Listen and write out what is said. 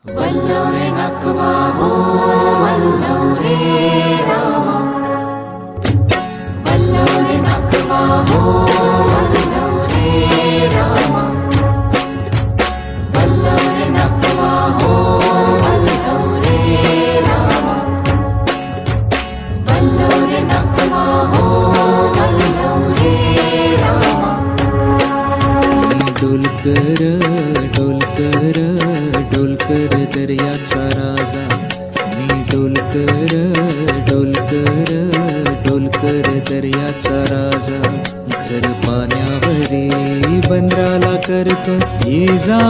वल्लव रे नखबा हो वल्लव रे रामा, वल्लव रे नखबा हो वल्लव रे रामा, वल्लव रे नखबा हो वल्लव रे रामा, वल्लव रे नखबा हो वल्लव रे रामा। डोलकर डोलकर डोलकर दर्याचा राजा, मी डोलकर डोलकर डोलकर दर्याचा राजा, घर पाण्यावरी बंदराला करतो ये जा।